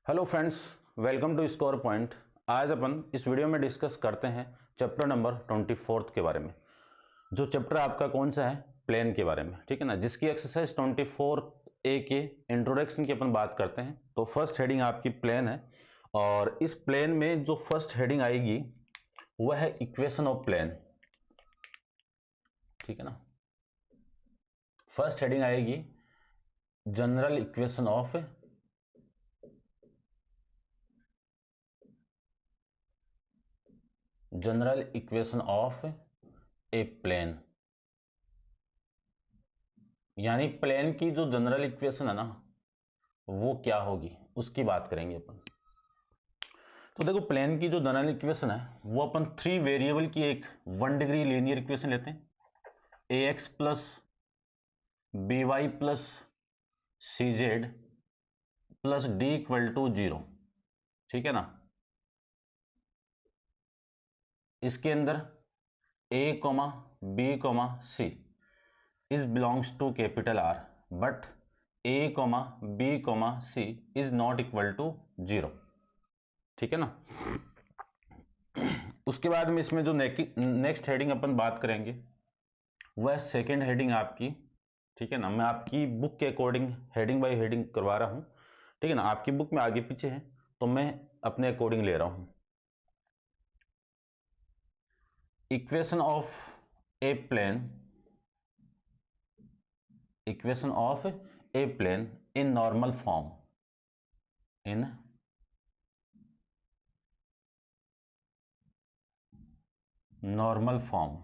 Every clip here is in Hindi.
Hello friends, welcome to Score Point. आज अपन इस वीडियो में डिस्कस करते हैं चैप्टर नंबर 24 के बारे में। जो चैप्टर आपका कौन सा है, प्लेन के बारे में, ठीक है ना, जिसकी एक्सरसाइज 24 ए के इंट्रोडक्शन की अपन बात करते हैं। तो फर्स्ट हेडिंग आपकी प्लेन है और इस प्लेन में जो फर्स्ट हेडिंग आएगी वह है इक्वेशन ऑफ प्लेन, ठीक है ना। फर्स्ट हेडिंग आएगी general equation of a plane, यानी प्लेन की जो जनरल इक्वेशन है ना वो क्या होगी उसकी बात करेंगे अपन। तो देखो, प्लेन की जो जनरल इक्वेशन है वो अपन 3 वेरिएबल की एक 1 डिग्री लीनियर इक्वेशन लेते हैं, a x plus b y plus c z plus d equal to 0, ठीक है ना। इसके अंदर a comma b comma c is belongs to capital R, but a comma b comma c is not equal to 0, ठीक है ना। उसके बाद में इसमें जो नेक्स्ट हेडिंग अपन बात करेंगे वह सेकंड हेडिंग आपकी, ठीक है ना। मैं आपकी बुक के अकॉर्डिंग हेडिंग बाय हेडिंग करवा रहा हूं, ठीक है ना। आपकी बुक में आगे पीछे है तो मैं अपने अकॉर्डिंग ले रहा हूं। Equation of a plane, equation of a plane in normal form, in normal form,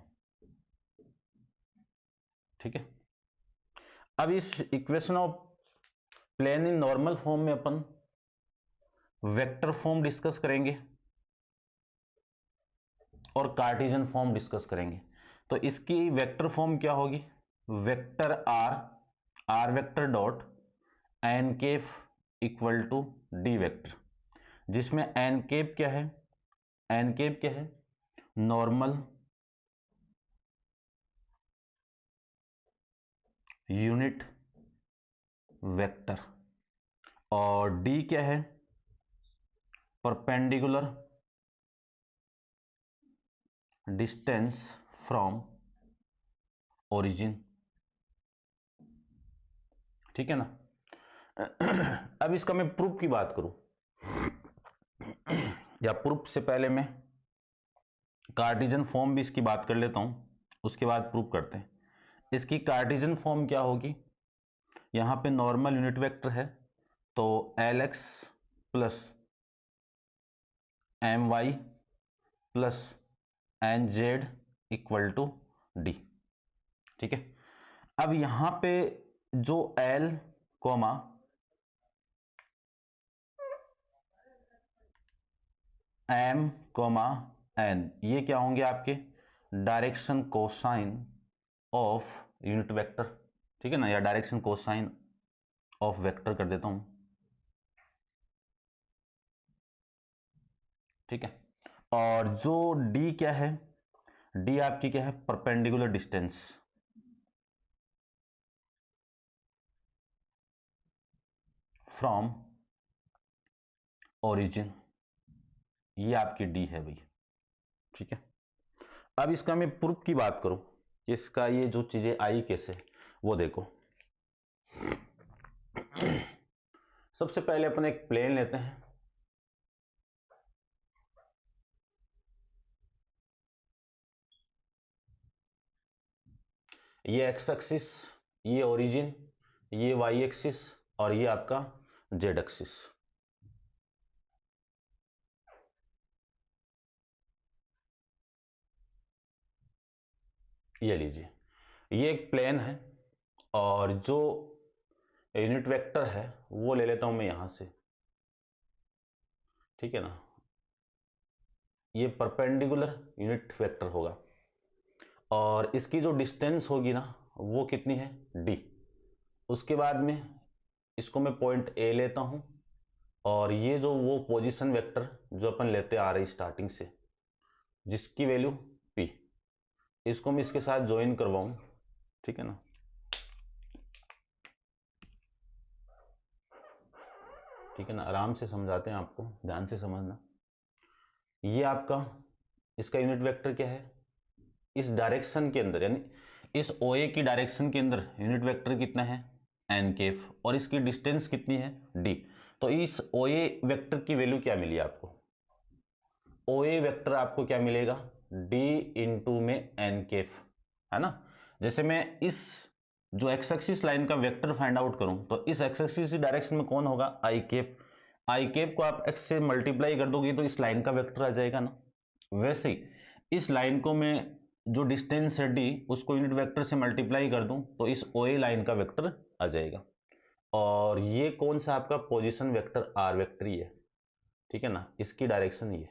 ठीक है। अब इस equation of plane in normal form में अपन वेक्टर फॉर्म डिस्कस करेंगे और कार्टेशियन फॉर्म डिस्कस करेंगे। तो इसकी वेक्टर फॉर्म क्या होगी, vector r vector dot n cap equal to d vector, जिसमें एन केप क्या है, एन केप क्या है, नॉर्मल यूनिट वेक्टर, और डी क्या है, परपेंडिकुलर डिस्टेंस फ्रॉम ओरिजिन, ठीक है ना। अब इसका मैं प्रूफ की बात करूं या प्रूफ से पहले मैं कार्टेशियन फॉर्म भी इसकी बात कर लेता हूं, उसके बाद प्रूफ करते हैं। इसकी कार्टेशियन फॉर्म क्या होगी, यहां पे नॉर्मल यूनिट वेक्टर है तो l x plus m y plus n z equal to d, ठीक है। अब यहां पे जो l comma m comma n, ये क्या होंगे आपके direction cosine of unit vector, ठीक है ना, या डायरेक्शन कोसाइन ऑफ वेक्टर कर देता हूं, ठीक है। और जो डी क्या है, डी आपकी क्या है, परपेंडिकुलर डिस्टेंस फ्रॉम ओरिजिन, ये आपकी डी है भाई, ठीक है। अब इसका मैं प्रूफ की बात करूं, इसका ये जो चीजें आई कैसे, वो देखो। सबसे पहले अपन एक प्लेन लेते हैं, ये एक्स एक्सिस, ये ओरिजिन, ये वाई एक्सिस और ये आपका जेड एक्सिस। ये लीजिए, ये एक प्लेन है और जो यूनिट वेक्टर है वो ले लेता हूं मैं यहां से, ठीक है ना। ये परपेंडिकुलर यूनिट वेक्टर होगा और इसकी जो डिस्टेंस होगी ना वो कितनी है, डी। उसके बाद में इसको मैं पॉइंट ए लेता हूं और ये जो वो पोजीशन वेक्टर जो अपन लेते आ रहे स्टार्टिंग से, जिसकी वैल्यू पी, इसको मैं इसके साथ ज्वाइन करवाऊं, ठीक है ना। ठीक है ना, आराम से समझाते हैं आपको, ध्यान से समझना। ये आपका इसका यूनिट वेक्टर क्या है, इस डायरेक्शन के अंदर यानी इस OA की डायरेक्शन के अंदर यूनिट वेक्टर कितना है n कैफ, और इसकी डिस्टेंस कितनी है d। तो इस OA वेक्टर की वैल्यू क्या मिली आपको, OA वेक्टर आपको क्या मिलेगा d इंटू में n कैफ, है ना। जैसे मैं इस जो एक्स एक्सिस लाइन का वेक्टर फाइंड आउट करूं तो इस एक्स एक्सिस की डायरेक्शन में कौन होगा i कैप, आई कैप को आप x से मल्टीप्लाई कर दोगे तो इस लाइन का वेक्टर आ जाएगा ना। वैसे ही इस लाइन को मैं जो डिस्टेंस है d उसको यूनिट वेक्टर से मल्टीप्लाई कर दूं तो इस OA लाइन का वेक्टर आ जाएगा, और ये कौन सा आपका पोजीशन वेक्टर r वेक्टर ही है, ठीक है ना, इसकी डायरेक्शन ये।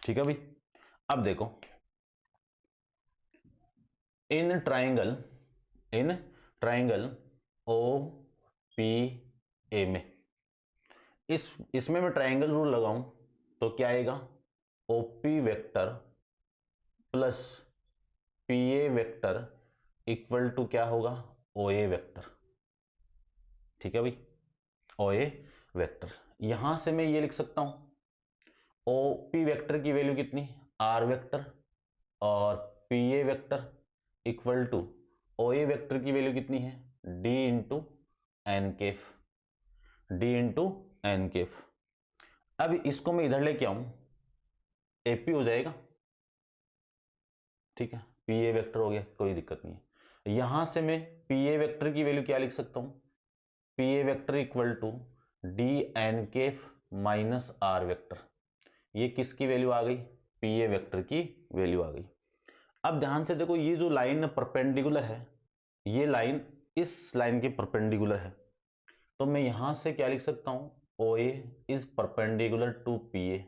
ठीक है भाई। अब देखो इन ट्राइंगल OPA में इसमें मैं ट्राइंगल रूल लगाऊं तो क्या आएगा, OP vector plus PA vector equal to क्या होगा OA वेक्टर। ठीक है भाई, OA वेक्टर। यहां से मैं ये लिख सकता हूं OP वेक्टर की वैल्यू कितनी R वेक्टर, और PA vector equal to OA vector की वैल्यू कितनी है D into n cap, D into n cap. अब इसको मैं इधर लेके आऊं AP हो जाएगा, ठीक है, PA वेक्टर हो गया, कोई दिक्कत नहीं है। यहां से मैं PA वेक्टर की वैल्यू क्या लिख सकता हूं, PA vector equal to D n cap minus R vector. ये किसकी वैल्यू आ गई, PA वेक्टर की वैल्यू आ गई। अब ध्यान से देखो ये जो लाइन परपेंडिकुलर है, ये लाइन इस लाइन के परपेंडिकुलर है, तो मैं यहां से क्या लिख सकता हूं OA is perpendicular to PA,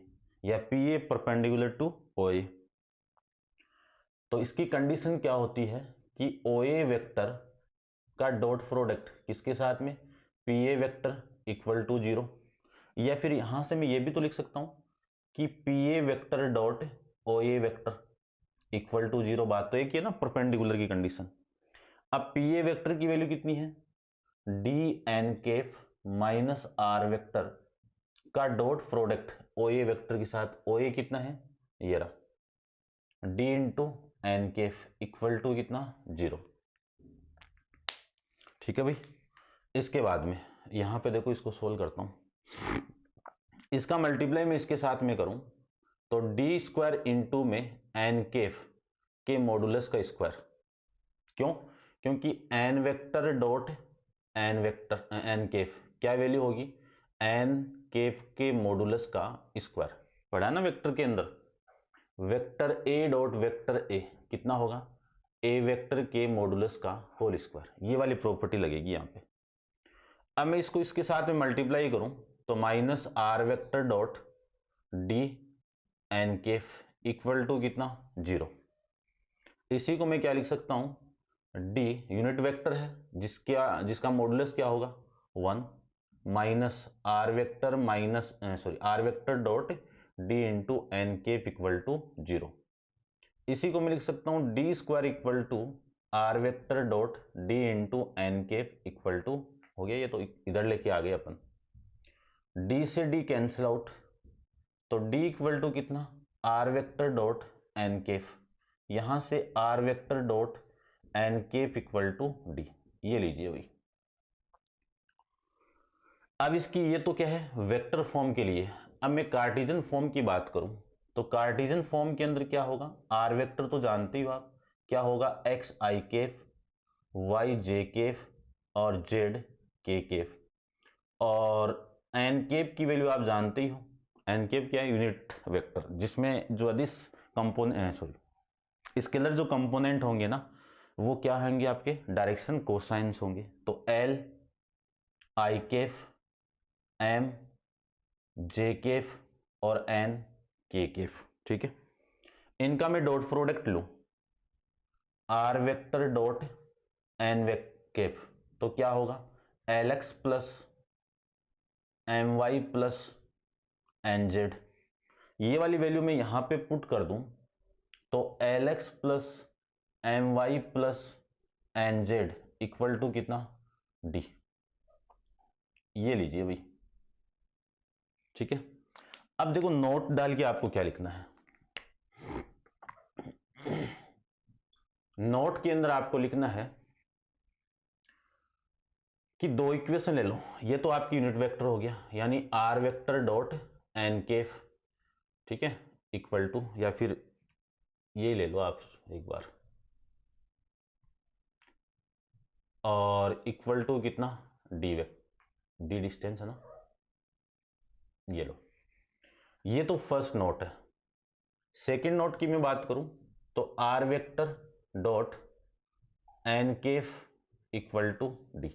या PA परपेंडिकुलर टू OA। तो इसकी कंडीशन क्या होती है कि OA वेक्टर का डॉट प्रोडक्ट किसके साथ में, PA वेक्टर इक्वल टू 0, या फिर यहां से मैं ये भी तो लिख सकता हूं कि PA vector dot OA vector equal to 0। बात तो एक ही है ना, परपेंडिकुलर की कंडीशन। अब PA वेक्टर की वैल्यू कितनी है D n cap minus R vector का डॉट प्रोडक्ट OA वेक्टर के साथ, OA कितना है ये रहा D into n cap equal to कितना 0। ठीक है भाई। इसके बाद में यहां पे देखो इसको सोल्व करता हूं, इसका मल्टीप्लाई में इसके साथ में करूं तो D स्क्वायर इंटू में एन केफ के मॉडुलस का स्क्वायर। क्यों, क्योंकि n vector dot n vector n cap क्या वैल्यू होगी, एन केफ के मॉडुलस का स्क्वायर। पढ़ा ना वेक्टर के अंदर, vector A dot vector A कितना होगा ए वेक्टर के मॉडुलस का होल स्क्वायर, ये वाली प्रॉपर्टी लगेगी यहां पे। अब मैं इसको इसके साथ में मल्टीप्लाई करूं तो minus are vector dot D n cap equal to कितना 0। इसी को मैं क्या लिख सकता हूं, डी यूनिट वेक्टर है जिसका मॉडुलस क्या होगा 1, minus are vector r vector dot d into n cap equal to 0। इसी को मैं लिख सकता हूं d square equal to r vector dot d into n cap equal to, हो गया ये तो इधर लेके आ गए अपन, डी से डी कैंसिल आउट, तो डी इक्वल टू कितना r vector dot n cap, यहां से r vector dot n cap equal to D, ये लीजिए भाई। अब इसकी ये तो क्या है वेक्टर फॉर्म के लिए। अब मैं कार्टेशियन फॉर्म की बात करूं तो कार्टेशियन फॉर्म के अंदर क्या होगा, आर वेक्टर तो जानते ही हो आप क्या होगा, एक्स आई केफ, वाई जे केफ और जेड के केफ, और एन केप की वैल्यू आप जानते ही हो, एन केप क्या है यूनिट वेक्टर जिसमें जो अदिश स्केलर जो कंपोनेंट होंगे ना वो क्या होंगे आपके डायरेक्शन कोसाइंस होंगे। तो एल आई केफ, एम जे केफ और एन के केफ, ठीक है। इनका मैं डॉट प्रोडक्ट लूं आर वेक्टर डॉट एन केफ, तो क्या होगा l x plus m y plus n z. ये वाली वैल्यू मैं यहां पे पुट कर दूं तो l x plus m y plus n z equal to कितना डी। ये लीजिए भाई, ठीक है। अब देखो नोट डाल के आपको क्या लिखना है। नोट के अंदर आपको लिखना है कि दो इक्वेशन ले लो। ये तो आपकी यूनिट वेक्टर हो गया, यानी आर वेक्टर डॉट एन केफ, ठीक है, इक्वल टू, या फिर ये ले लो आप एक बार, और इक्वल टू कितना, डी वेक्टर, डी डिस्टेंस है ना, ये लो। ये तो फर्स्ट नोट है। सेकेंड नोट की मैं बात करूं तो R vector dot n cap equal to D.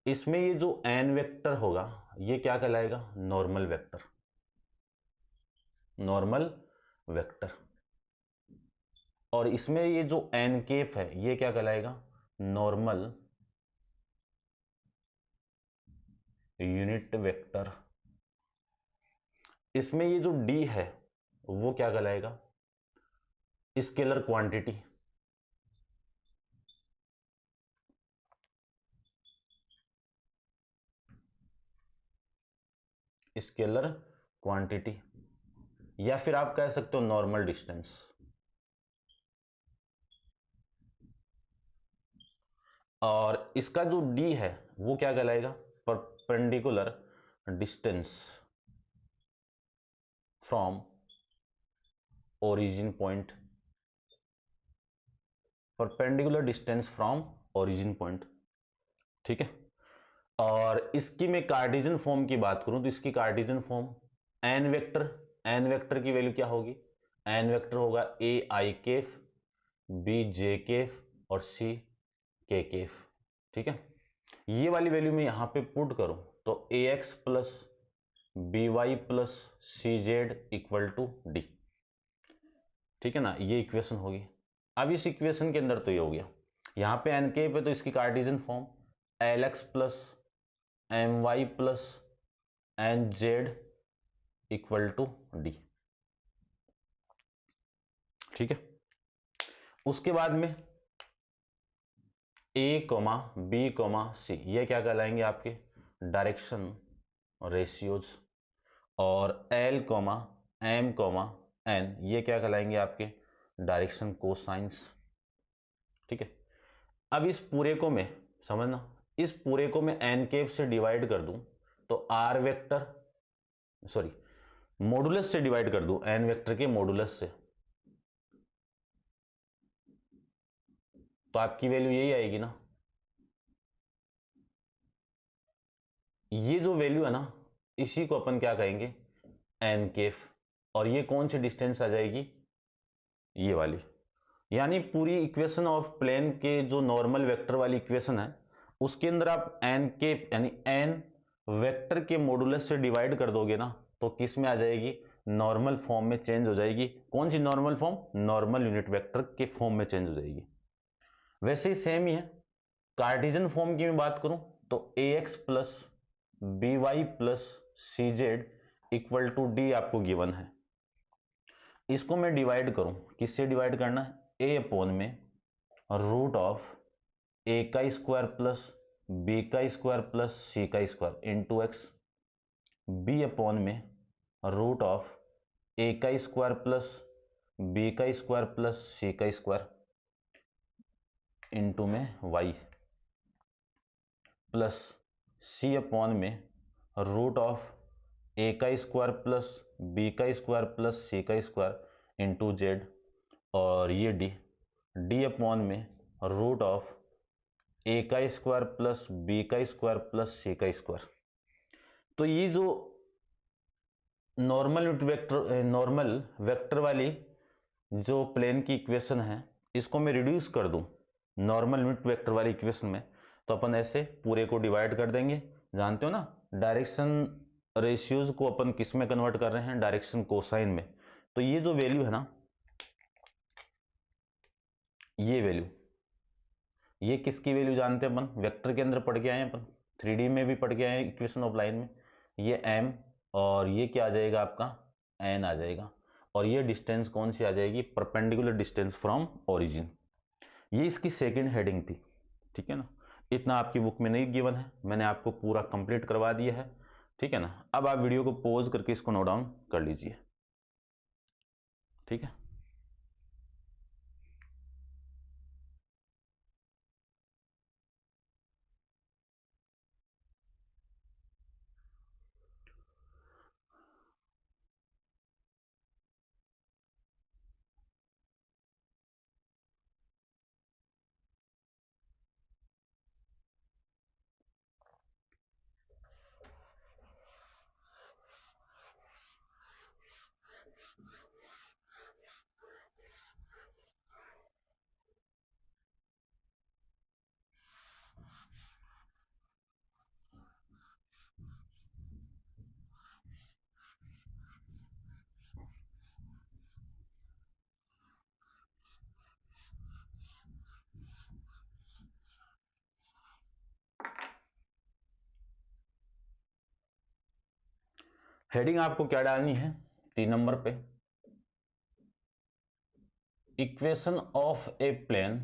इसमें ये जो एन वेक्टर होगा ये क्या कहलाएगा, नॉर्मल वेक्टर, नॉर्मल वेक्टर। और इसमें ये जो एन केफ है ये क्या कहलाएगा, नॉर्मल यूनिट वेक्टर। इसमें ये जो डी है वो क्या कहलाएगा, स्केलर क्वांटिटी। स्केलर क्वांटिटी, या फिर आप कह सकते हो नॉर्मल डिस्टेंस। और इसका जो डी है वो क्या कहलाएगा, perpendicular distance from origin point, perpendicular distance from origin point, ठीक है। और इसकी मैं कार्टेशियन फॉर्म की बात करूं तो इसकी Cartesian form n vector, n vector की वैल्यू क्या होगी, एन वेक्टर होगा ए आई केफ, बी जे केफ और सी के केफ, ठीक है। ये वाली वैल्यू मैं यहां पे पुट करूं तो a x plus b y plus c z equal to d, ठीक है ना, ये इक्वेशन होगी। अब इस इक्वेशन के अंदर तो ये हो गया, यहां पे एन के पे तो इसकी Cartesian form l x plus m y plus n z equal to d, ठीक है। उसके बाद में a comma b comma c ये क्या कहलाएंगे आपके डायरेक्शन रेशियोज, और l comma m comma n ये क्या कहलाएंगे आपके डायरेक्शन कोसाइंस, ठीक है। अब इस पूरे को मैं समझना, इस पूरे को मैं एन केप से डिवाइड कर दूं तो आर वेक्टर, सॉरी मॉडुलस से डिवाइड कर दूं, एन वेक्टर के मॉडुलस से, तो आपकी वैल्यू यही आएगी ना। ये जो वैल्यू है ना इसी को अपन क्या कहेंगे, एन केफ। और ये कौन सी डिस्टेंस आ जाएगी, ये वाली। यानी पूरी इक्वेशन ऑफ प्लेन के जो नॉर्मल वेक्टर वाली इक्वेशन है उसके अंदर आप एन के यानी एन वेक्टर के मॉडुलस से डिवाइड कर दोगे ना तो किस में आ जाएगी, नॉर्मल फॉर्म में चेंज हो जाएगी। कौन सी normal form, normal unit vector के फॉर्म में चेंज हो जाएगी। वैसे ही सेम ही है, कार्टेशियन फॉर्म की मैं बात करूं तो a x plus b y plus c z equal to d आपको गिवन है। इसको मैं डिवाइड करूं, किससे डिवाइड करना है, ए अपॉन में रूट ऑफ ए का स्क्वायर प्लस बी का स्क्वायर प्लस सी का square into x, b upon में रूट ऑफ ए का स्क्वायर प्लस बी का स्क्वायर प्लस सी का स्क्वायर इंटू में वाई, प्लस सी अपॉन में रूट ऑफ ए का स्क्वायर प्लस बी का स्क्वायर प्लस सी का स्क्वायर इंटू जेड, और ये डी, डी अपॉन में रूट ऑफ ए का स्क्वायर प्लस बी का स्क्वायर प्लस सी का स्क्वायर। तो ये जो नॉर्मल वेक्टर वाली जो प्लेन की इक्वेशन है इसको मैं रिड्यूस कर दूं नॉर्मल यूनिट वेक्टर वाली इक्वेशन में तो अपन ऐसे पूरे को डिवाइड कर देंगे। जानते हो ना डायरेक्शन रेशियोज को अपन किस में कन्वर्ट कर रहे हैं, डायरेक्शन कोसाइन में। तो ये जो वैल्यू है ना, ये वैल्यू, ये किसकी वैल्यू जानते हैं अपन, वेक्टर के अंदर पढ़ के आए हैं अपन, 3D में भी पढ़ के आए हैं इक्वेशन ऑफ लाइन में। ये m और ये क्या आ जाएगा आपका n आ जाएगा, और ये डिस्टेंस कौन सी आ जाएगी, परपेंडिकुलर डिस्टेंस फ्रॉम ओरिजिन। ये इसकी सेकंड हेडिंग थी, ठीक है ना। इतना आपकी बुक में नहीं गिवन है, मैंने आपको पूरा कंप्लीट करवा दिया है, ठीक है ना। अब आप वीडियो को पॉज करके इसको नोट डाउन कर लीजिए, ठीक है। हेडिंग आपको क्या डालनी है 3 नंबर पे, equation of a plane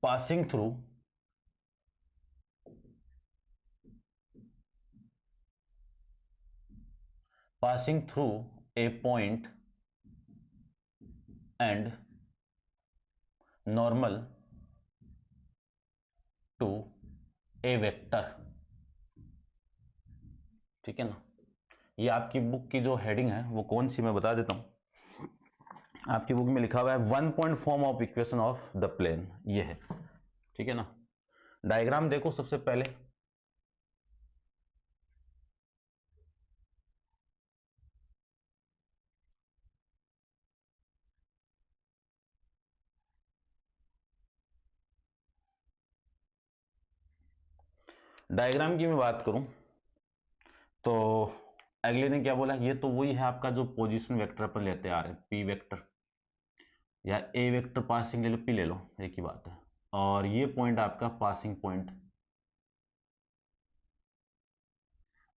passing through a point and normal to a vector, ठीक है ना। ये आपकी बुक की जो हेडिंग है वो कौन सी मैं बता देता हूं। आपकी बुक में लिखा हुआ है 1 point form of equation of the plane, ये है, ठीक है ना। डायग्राम देखो सबसे पहले, डायग्राम की मैं बात करूं तो अगले ने क्या बोला, ये तो वही है आपका जो पोजीशन वेक्टर पर लेते आ रहे हैं, पी वेक्टर या ए वेक्टर पासिंग ले लो, पी ले लो, एक ही बात है। और ये पॉइंट आपका पासिंग पॉइंट,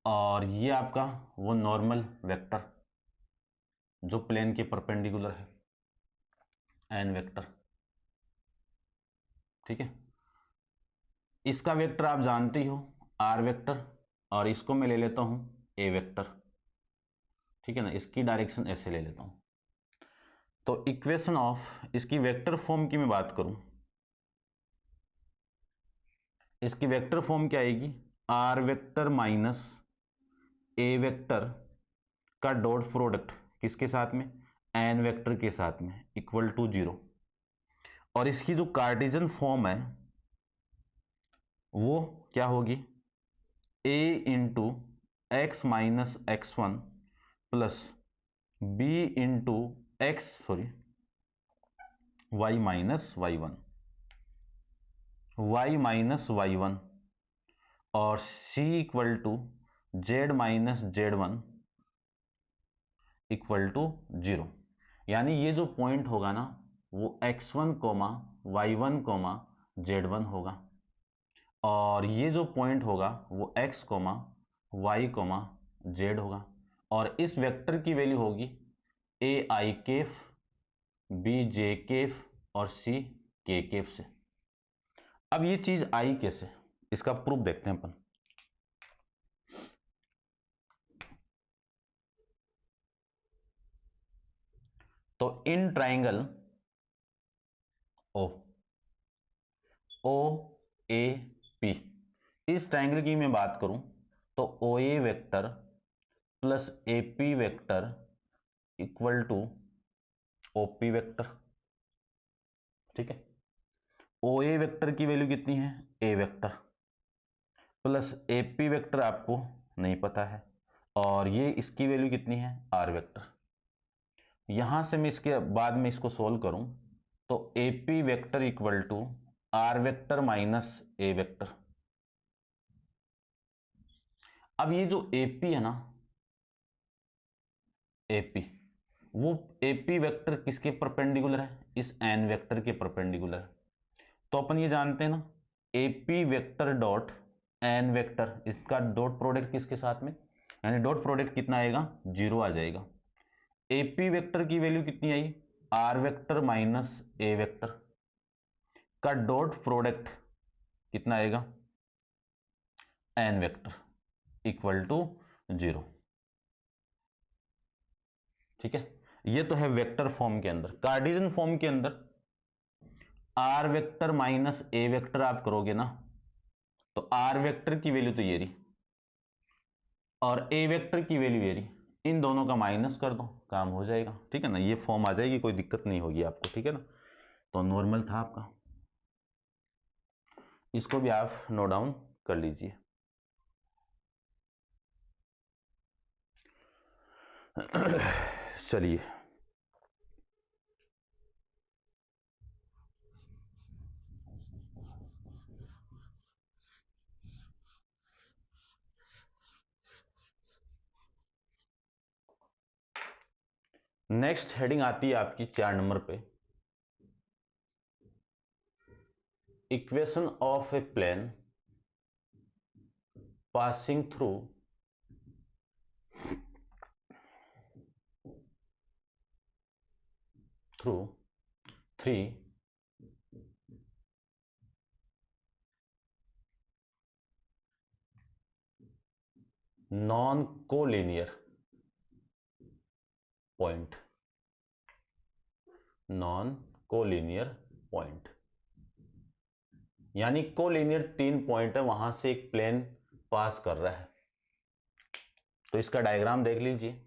और ये आपका वो नॉर्मल वेक्टर जो प्लेन के परपेंडिकुलर है, एन वेक्टर, ठीक है। इसका वेक्टर आप जानते हो आर वेक्टर, और इसको मैं ले लेता हूं ए वेक्टर, ठीक है ना। इसकी डायरेक्शन ऐसे ले लेता हूं। तो इक्वेशन ऑफ इसकी वेक्टर फॉर्म की मैं बात करूं, इसकी वेक्टर फॉर्म क्या आएगी, आर वेक्टर माइनस ए वेक्टर का डॉट प्रोडक्ट किसके साथ में, एन वेक्टर के साथ में, इक्वल टू 0। और इसकी जो कार्टेशियन फॉर्म है वो क्या होगी, a into x minus x one plus b into y minus y one, y minus y one, और c equal to z minus z one equal to 0। यानी ये जो पॉइंट होगा ना वो x1 comma y one comma z one होगा, और ये जो पॉइंट होगा वो x comma y comma z होगा। और इस वेक्टर की वैल्यू होगी a आई केफ, b जे केफ और c के केफ से। अब ये चीज आई कैसे, इसका प्रूफ देखते हैं अपन। तो in triangle O A P, इस ट्राइंगल की मैं बात करूं तो O A vector plus A P vector equal to O P vector, ठीक है। ओ ए वेक्टर की वैल्यू कितनी है, A vector plus A P vector आपको नहीं पता है, और ये इसकी वैल्यू कितनी है, आर वेक्टर। यहां से मैं इसके बाद में इसको सोल्व करूं तो a P vector equal to r vector minus A vector. अब ये जो एपी है ना, एपी, वो एपी वेक्टर किसके परपेंडिकुलर है, इस एन वेक्टर के परपेंडिकुलर। तो अपन ये जानते हैं ना, AP vector dot n vector, इसका डॉट प्रोडक्ट किसके साथ में, यानी डॉट प्रोडक्ट कितना आएगा, 0 आ जाएगा। एपी वेक्टर की वैल्यू कितनी आई, आर वेक्टर माइनस ए वेक्टर, का डॉट प्रोडक्ट कितना आएगा, एन वेक्टर इक्वल टू 0। ठीक है, ये तो है वेक्टर फॉर्म के अंदर। कार्टेशियन फॉर्म के अंदर आर वेक्टर माइनस ए वेक्टर आप करोगे ना, तो आर वेक्टर की वैल्यू तो ये रही और ए वेक्टर की वैल्यू ये रही, इन दोनों का माइनस कर दो, काम हो जाएगा। ठीक है ना, ये फॉर्म आ जाएगी, कोई दिक्कत नहीं होगी आपको। ठीक है ना, तो नॉर्मल था आपका, इसको भी आप नोट डाउन कर लीजिए। चलिए, नेक्स्ट हेडिंग आती है आपकी 4 नंबर पे, equation of a plane passing through three non collinear point, non collinear point यानी कोलिनियर 3 पॉइंट है, वहां से एक प्लेन पास कर रहा है। तो इसका डायग्राम देख लीजिए।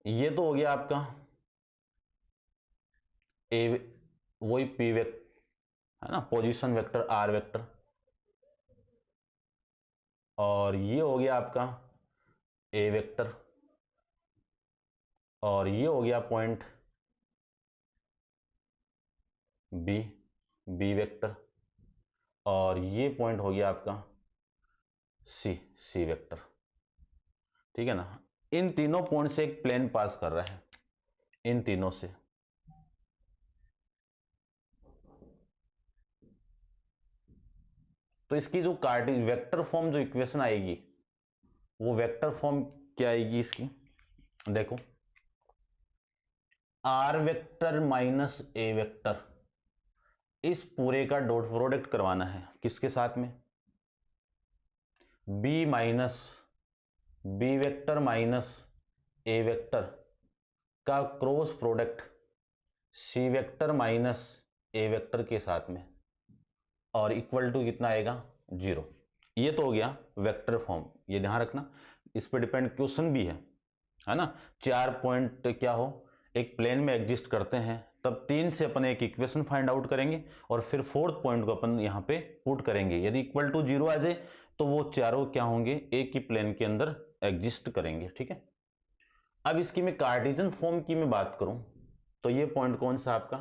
ये तो हो गया आपका ए, वही पी वेक्टर है ना, पोजीशन वेक्टर आर वेक्टर, और ये हो गया आपका ए वेक्टर, और ये हो गया पॉइंट बी, बी वेक्टर, और ये पॉइंट हो गया आपका सी, सी वेक्टर। ठीक है ना, इन तीनों पॉइंट से एक प्लेन पास कर रहा है, इन तीनों से। तो इसकी जो कार्टेशियन वेक्टर फॉर्म जो इक्वेशन आएगी, वो वेक्टर फॉर्म क्या आएगी इसकी, देखो, आर वेक्टर माइनस ए वेक्टर, इस पूरे का डॉट प्रोडक्ट करवाना है किसके साथ में, B minus B vector minus ए वेक्टर का cross product C vector minus ए वेक्टर के साथ में, और इक्वल टू कितना आएगा, 0। ये तो हो गया वेक्टर फॉर्म, ये ध्यान रखना, इस पर डिपेंड क्वेश्चन भी है ना। 4 पॉइंट क्या हो, एक प्लेन में एग्जिस्ट करते हैं, तब 3 से अपन एक इक्वेशन फाइंड आउट करेंगे, और फिर 4th पॉइंट को अपन यहां पे पुट करेंगे। यदि इक्वल टू 0 आ जाए तो वो चारों क्या होंगे, एक ही प्लेन के अंदर एग्जिस्ट करेंगे। ठीक है, अब इसकी मैं कार्टेशियन फॉर्म की मैं बात करूं, तो ये पॉइंट कौन सा आपका,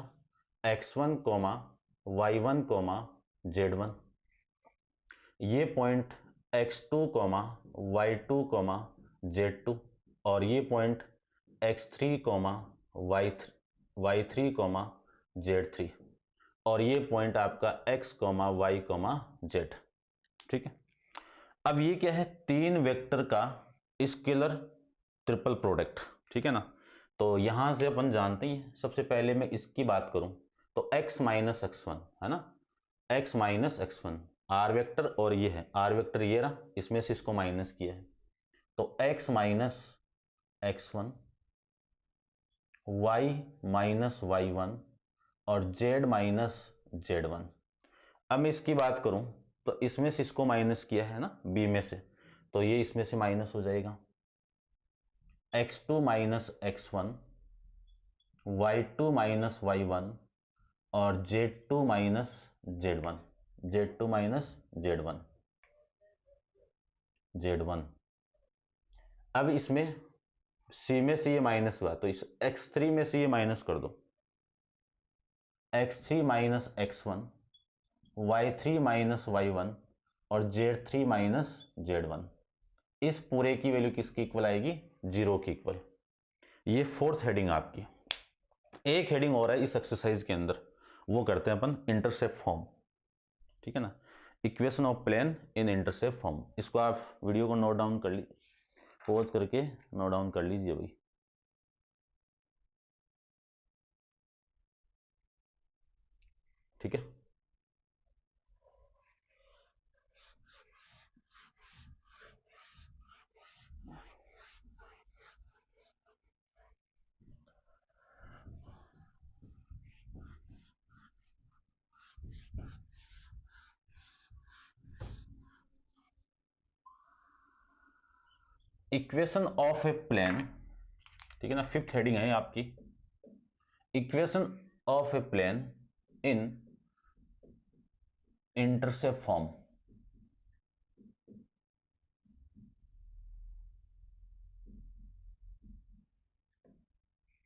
x1 y1 z1, ये पॉइंट x2 y2 z2, और ये पॉइंट x3 y3 z3, और ये पॉइंट आपका x y z। ठीक है, अब ये क्या है, 3 वेक्टर का स्केलर ट्रिपल प्रोडक्ट। ठीक है ना, तो यहां से अपन जानते हैं, सबसे पहले मैं इसकी बात करूं तो x माइनस x1 है ना, x minus x1 are vector, और ये है आर वेक्टर, ये रहा, इसमें से इसको माइनस किया है, तो x minus x1 y minus y1 और z माइनस z1। अब मैं इसकी बात करूं तो इसमें से इसको माइनस किया है ना, b में से, तो ये इसमें से माइनस हो जाएगा, x2 minus x1 y2 minus y1 और z2 minus z1, z2 minus z1, z1। अब इसमें c में से ये माइनस हुआ, तो इस x3 में से ये माइनस कर दो, x3 minus x1 y3 minus y1 और z3 माइनस z1, इस पूरे की वैल्यू किसकी इक्वल आएगी, 0 की इक्वल। ये 4th हेडिंग आपकी। एक हेडिंग और है इस एक्सरसाइज के अंदर, वो करते हैं अपन इंटरसेप्ट फॉर्म। ठीक है ना, equation of plane in intercept form. इसको आप वीडियो को नोट डाउन कर लीजिए, पॉज करके नोट डाउन कर लीजिए भाई। ठीक है। इक्वेशन ऑफ ए प्लेन, ठीक है ना, फिफ्थ हेडिंग है आपकी, equation of a plane in intercept form.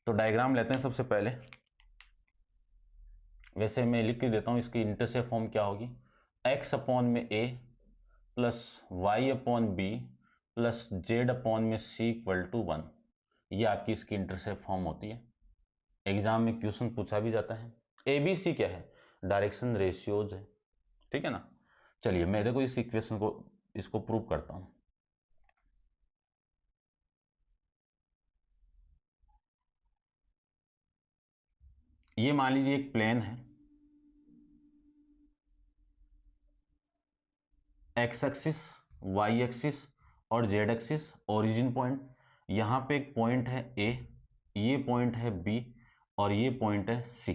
तो डायग्राम लेते हैं सबसे पहले। वैसे मैं लिख के देता हूं इसकी इंटरसेप्ट फॉर्म क्या होगी, x अपॉन में a plus y upon b plus z upon में सी इक्वल टू 1। ये आपकी इसकी इंटरसेप्ट फॉर्म होती है। एग्जाम में क्वेश्चन पूछा भी जाता है। ए बी सी क्या है, डायरेक्शन रेशियोज है, ठीक है ना। चलिए मैं देखो इस इक्वेशन को, इसको प्रूव करता हूं। ये मान लीजिए एक प्लेन है, एक्स एक्सिस, वाई एक्सिस और जेड एक्सिस, ओरिजिन पॉइंट, यहां पे एक पॉइंट है ए, ये पॉइंट है बी और ये पॉइंट है सी।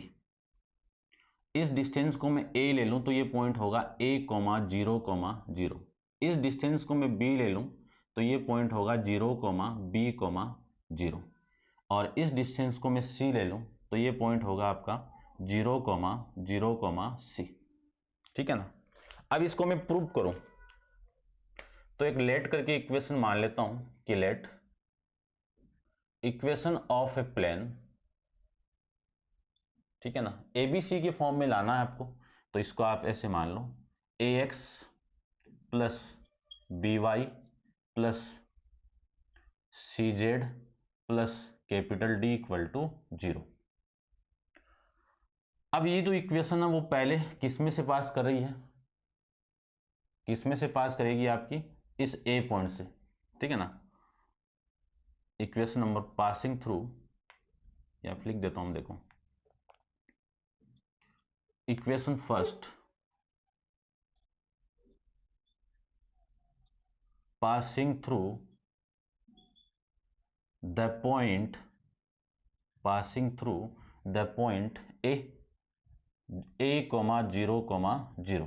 इस डिस्टेंस को मैं ए ले लूं तो ये पॉइंट होगा a comma zero comma zero. इस डिस्टेंस को मैं बी ले लूं तो ये पॉइंट होगा zero comma b comma zero. और इस डिस्टेंस को मैं सी ले लूं तो ये पॉइंट होगा आपका zero comma zero comma c, ठीक है ना। अब इसको मैं प्रूव करूं तो एक लेट करके इक्वेशन मान लेता हूं कि let equation of a plane, ठीक है ना, एबीसी के फॉर्म में लाना है आपको। तो इसको आप ऐसे मान लो, a x plus b y plus c z plus capital D equal to zero. अब ये जो इक्वेशन है वो पहले किस में से पास कर रही है, किस में से पास करेगी, आपकी इस ए पॉइंट से, ठीक है ना। इक्वेशन नंबर पासिंग थ्रू, या लिख देता हूं, देखो equation first passing through the point, passing through the point a coma zero comma zero.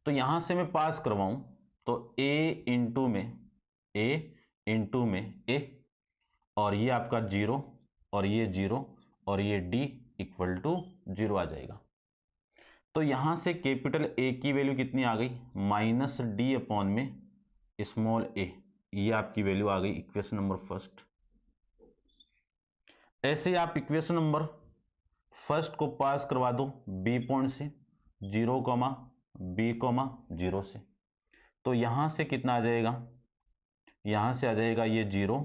तो यहां से मैं पास करवाऊं तो a इंटू में a इंटू में a, और ये आपका जीरो और ये जीरो और ये d इक्वल टू जीरो आ जाएगा। तो यहां से कैपिटल A की वैल्यू कितनी आ गई, माइनस डी अपॉन में स्मॉल a, ये आपकी वैल्यू आ गई इक्वेशन नंबर फर्स्ट। ऐसे आप इक्वेशन नंबर फर्स्ट को पास करवा दो बी पॉइंट से, zero comma b comma zero से। तो यहां से कितना आ जाएगा, यहां से आ जाएगा ये जीरो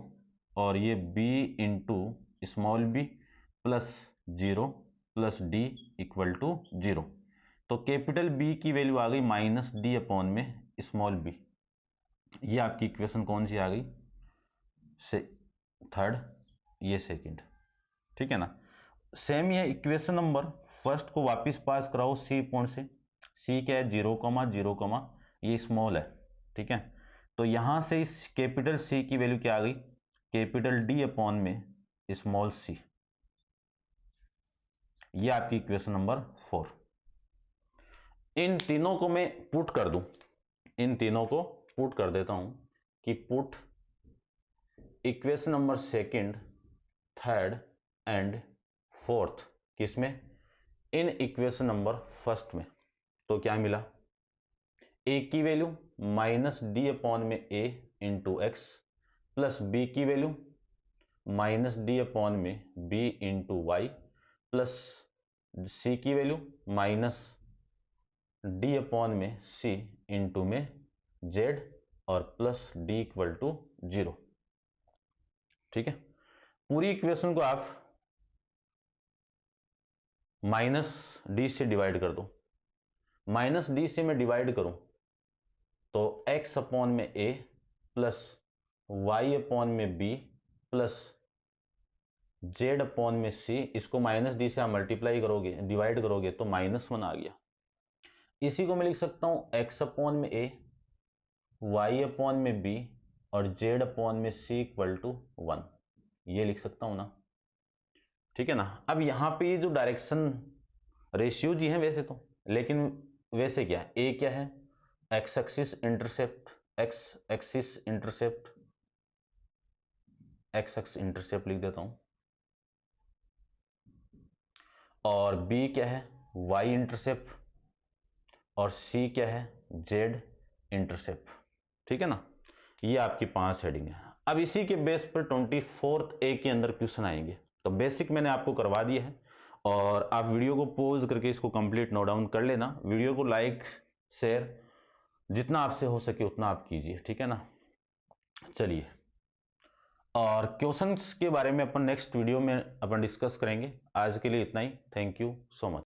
और ये b into small b plus zero plus d equal to zero. तो कैपिटल बी की वैल्यू आ गई माइनस डी अपॉन में स्मॉल बी। ये आपकी इक्वेशन कौन सी आ गई, से थर्ड, ये सेकंड, ठीक है ना। सेम ये इक्वेशन नंबर फर्स्ट को वापस पास कराओ सी पॉइंट से, सी क्या है जीरो कोमा जीरो कोमा, ये स्मॉल है, ठीक है। तो यहां से इस कैपिटल सी की वैल्यू क्या आ गई, कैपिटल डी अपॉन में स्मॉल सी। ये आपकी इक्वेशन नंबर 4। इन तीनों को मैं पुट कर दूं, इन तीनों को पुट कर देता हूं कि put equation number second, third and fourth किसमें, इन इक्वेशन नंबर फर्स्ट में। तो क्या मिला, ए की वैल्यू माइनस डी अपॉन में a into x plus b की वैल्यू माइनस डी अपॉन में b into y plus c की वैल्यू माइनस डी अपॉन में सी इंटू में जेड और plus d equal to zero, ठीक है। पूरी इक्वेशन को आप माइनस डी से डिवाइड कर दो। माइनस डी से मैं डिवाइड करूं तो x अपॉन में a प्लस वाई अपॉन में b प्लस जेड अपॉन में सी, इसको माइनस डी से आप मल्टीप्लाई करोगे, डिवाइड करोगे तो -1 आ गया। इसी को मैं लिख सकता हूं एक्स अपॉन में ए, वाई अपॉन में बी और जेड अपॉन में सी इक्वल टू 1, ये लिख सकता हूं ना, ठीक है ना। अब यहां पे ये जो डायरेक्शन रेशियो जी है वैसे तो, लेकिन वैसे क्या ए क्या है, x axis intercept, x axis intercept, x x intercept लिख देता हूं, और बी क्या है, वाई इंटरसेप्ट, और सी क्या है, जेड इंटरसेप्ट, ठीक है ना। ये आपकी 5 हेडिंग है। अब इसी के बेस पर 24th ए के अंदर क्वेश्चन आएंगे। तो बेसिक मैंने आपको करवा दिया है, और आप वीडियो को पॉज करके इसको कंप्लीट नोट डाउन कर लेना। वीडियो को लाइक शेयर जितना आपसे हो सके उतना आप कीजिए, ठीक है ना। चलिए, और क्वेश्चंस के बारे में अपन नेक्स्ट वीडियो में अपन डिस्कस करेंगे। आज के लिए इतना ही। Thank you so much.